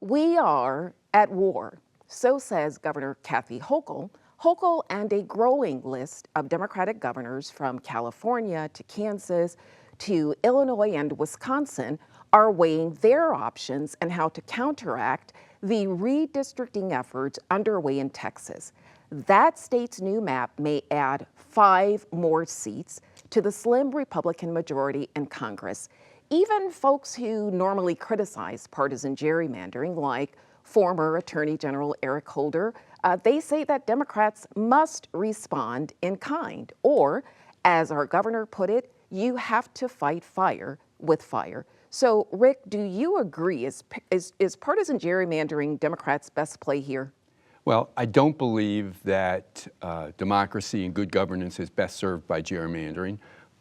We are at war, so says Governor Kathy Hochul. Hochul and a growing list of Democratic governors from California to Kansas to Illinois and Wisconsin are weighing their options and how to counteract the redistricting efforts underway in Texas. That state's new map may add 5 more seats to the slim Republican majority in Congress. Even folks who normally criticize partisan gerrymandering, like former Attorney General Eric Holder, they say that Democrats must respond in kind. Or, as our governor put it, you have to fight fire with fire. So, Rick, do you agree? Is partisan gerrymandering Democrats' best play here? Well, I don't believe that democracy and good governance is best served by gerrymandering,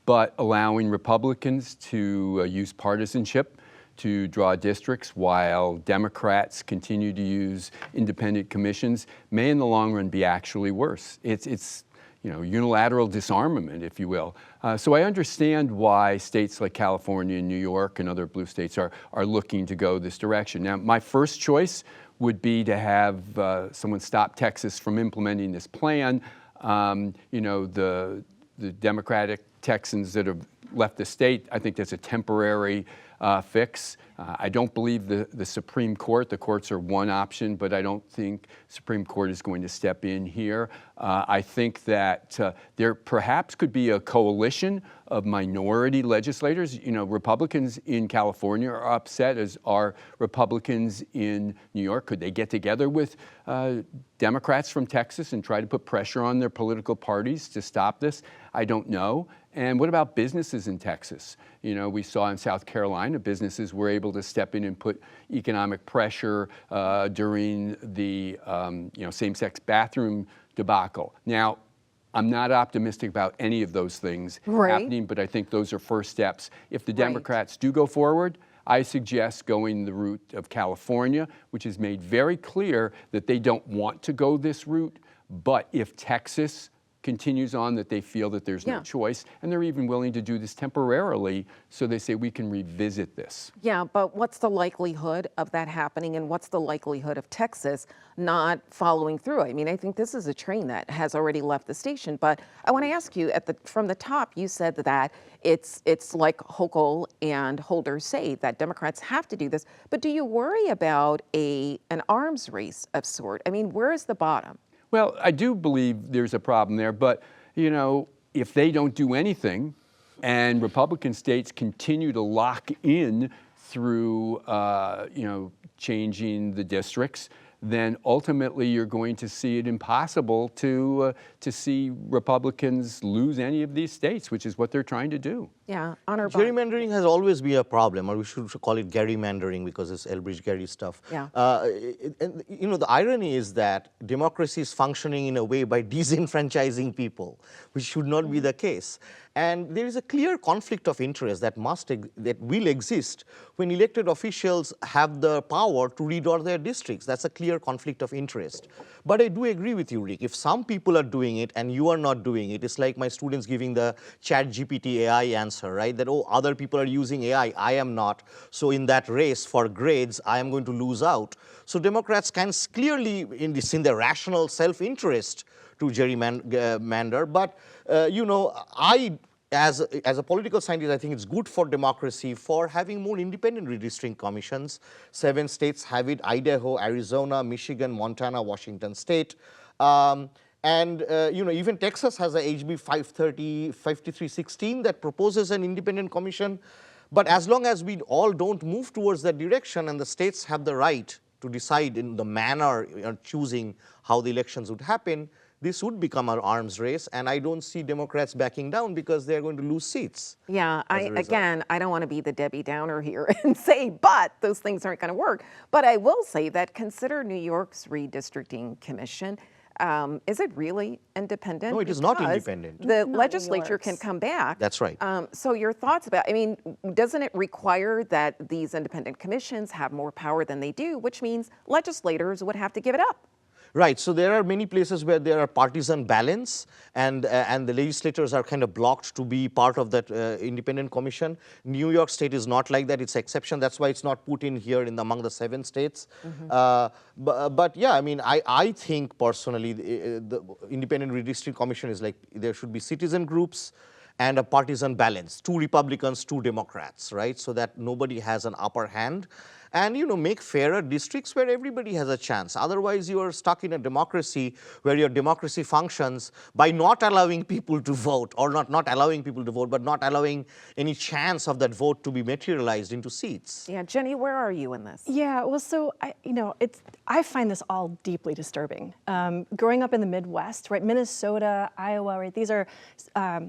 but allowing Republicans to use partisanship to draw districts while Democrats continue to use independent commissions may in the long run be actually worse. It's unilateral disarmament, if you will. So I understand why states like California and New York and other blue states are looking to go this direction. Now, my first choice would be to have someone stop Texas from implementing this plan. The Democratic Texans that have left the state, I think that's a temporary fix. I don't believe the Supreme Court, the courts are one option, but I don't think Supreme Court is going to step in here. I think that there perhaps could be a coalition of minority legislators. Republicans in California are upset, as are Republicans in New York. Could they get together with Democrats from Texas and try to put pressure on their political parties to stop this? I don't know. And what about businesses in Texas? We saw in South Carolina, businesses were able to step in and put economic pressure during the same-sex bathroom debacle. Now, I'm not optimistic about any of those things happening, but I think those are first steps. If the Democrats do go forward, I suggest going the route of California, which has made very clear that they don't want to go this route, but if Texas continues on, that they feel that there's no choice, and they're even willing to do this temporarily, so they say we can revisit this. Yeah, but what's the likelihood of that happening, and what's the likelihood of Texas not following through? I mean, I think this is a train that has already left the station, but I want to ask you, from the top, you said that it's like Hochul and Holder say, that Democrats have to do this, but do you worry about an arms race of sort? I mean, where is the bottom? Well, I do believe there's a problem there, but, if they don't do anything and Republican states continue to lock in through, changing the districts, then ultimately you're going to see it impossible to see Republicans lose any of these states, which is what they're trying to do. Yeah, Anirban. Gerrymandering has always been a problem, or we should call it gerrymandering because it's Elbridge-Gerry stuff. Yeah. The irony is that democracy is functioning in a way by disenfranchising people, which should not be the case. And there is a clear conflict of interest that will exist when elected officials have the power to redraw their districts. That's a clear conflict of interest. But I do agree with you, Rick. If some people are doing it and you are not doing it, it's like my students giving the ChatGPT AI answer, right? That, other people are using AI, I am not. So in that race for grades, I am going to lose out. So Democrats can clearly, in their rational self-interest, to gerrymander. But, as a political scientist, I think it's good for democracy for having more independent redistricting commissions. 7 states have it: Idaho, Arizona, Michigan, Montana, Washington State. Even Texas has a HB 5316 that proposes an independent commission. But as long as we all don't move towards that direction and the states have the right to decide in the manner choosing how the elections would happen, this would become an arms race, and I don't see Democrats backing down because they're going to lose seats. Yeah, I don't want to be the Debbie Downer here and say, but those things aren't going to work. But I will say that consider New York's redistricting commission. Is it really independent? No, it is not independent. The legislature can come back. That's right. So your thoughts doesn't it require that these independent commissions have more power than they do, which means legislators would have to give it up? Right. So there are many places where there are partisan balance, and the legislators are kind of blocked to be part of that independent commission. New York State is not like that; it's exception. That's why it's not put in here in among the 7 states. But yeah, I mean, I think personally, the independent redistricting commission is like there should be citizen groups and a partisan balance, 2 Republicans, 2 Democrats, right? So that nobody has an upper hand. And, you know, make fairer districts where everybody has a chance. Otherwise, you are stuck in a democracy where your democracy functions by not allowing people to vote, or not allowing people to vote, but not allowing any chance of that vote to be materialized into seats. Yeah, Jenny, where are you in this? Yeah, well, so I find this all deeply disturbing. Growing up in the Midwest, right, Minnesota, Iowa, right, these are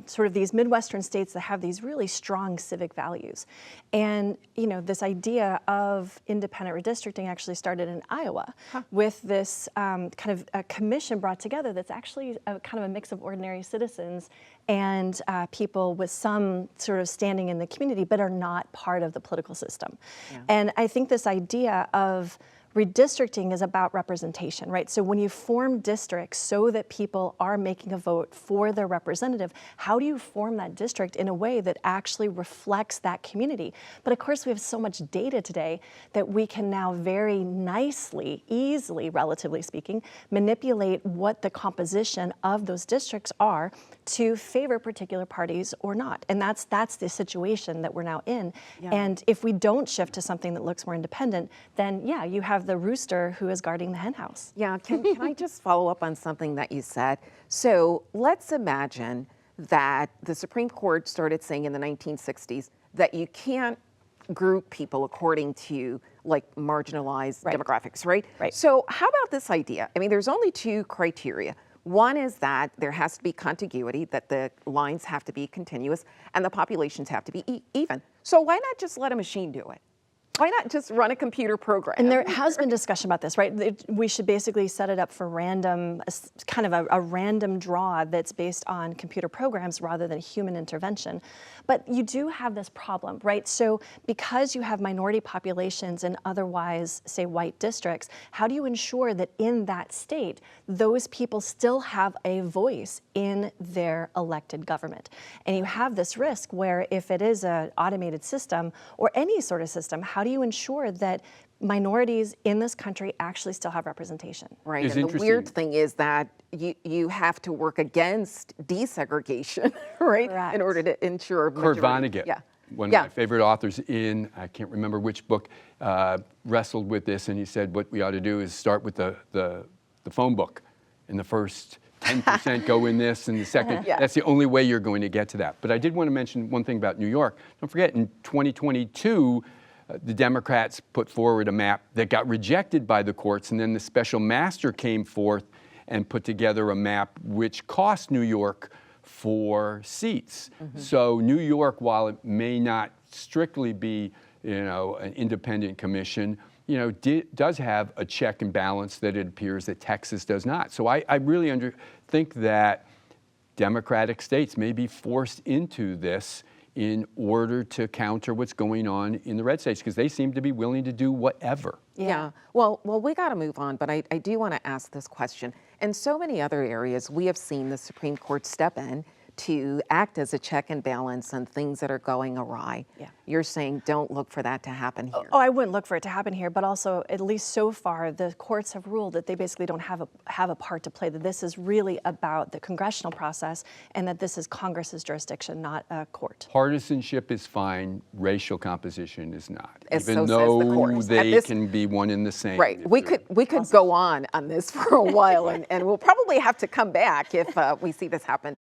sort of these Midwestern states that have these really strong civic values. And, you know, this idea of independent redistricting actually started in Iowa with this kind of a commission brought together that's actually kind of a mix of ordinary citizens and people with some sort of standing in the community but are not part of the political system. Yeah. And I think this idea of redistricting is about representation, right? So when you form districts so that people are making a vote for their representative, how do you form that district in a way that actually reflects that community? But of course, we have so much data today that we can now very nicely, easily, relatively speaking, manipulate what the composition of those districts are to favor particular parties or not. And that's the situation that we're now in. Yeah. And if we don't shift to something that looks more independent, then yeah, you have the rooster who is guarding the hen house. Yeah, can I just follow up on something that you said? So let's imagine that the Supreme Court started saying in the 1960s that you can't group people according to like marginalized demographics, right? Right. So how about this idea? I mean, there's only 2 criteria. One is that there has to be contiguity, that the lines have to be continuous, and the populations have to be even. So why not just let a machine do it? Why not just run a computer program? And there has been discussion about this, right? We should basically set it up for random, kind of a random draw that's based on computer programs rather than human intervention. But you do have this problem, right? So because you have minority populations in otherwise, say, white districts, how do you ensure that in that state, those people still have a voice in their elected government? And you have this risk where if it is an automated system or any sort of system, how do you ensure that minorities in this country actually still have representation? Right, and the weird thing is that you have to work against desegregation, right? Correct. In order to ensure Kurt Vonnegut, one of my favorite authors in, I can't remember which book, wrestled with this, and he said what we ought to do is start with the phone book, and the first 10% go in this, and the second, that's the only way you're going to get to that. But I did want to mention one thing about New York. Don't forget, in 2022, the Democrats put forward a map that got rejected by the courts, and then the special master came forth and put together a map which cost New York 4 seats. So New York, while it may not strictly be, you know, an independent commission, you know, does have a check and balance that it appears that Texas does not. So I really think that Democratic states may be forced into this in order to counter what's going on in the red states, because they seem to be willing to do whatever. Yeah. Well, we got to move on, but I do want to ask this question. In so many other areas, we have seen the Supreme Court step in to act as a check and balance on things that are going awry. Yeah. You're saying don't look for that to happen here. Oh, I wouldn't look for it to happen here, but also, at least so far, the courts have ruled that they basically don't have a part to play, that this is really about the congressional process and that this is Congress's jurisdiction, not a court. Partisanship is fine, racial composition is not. Even though they can be one and the same. Right, we could go on this for a while, and we'll probably have to come back if we see this happen.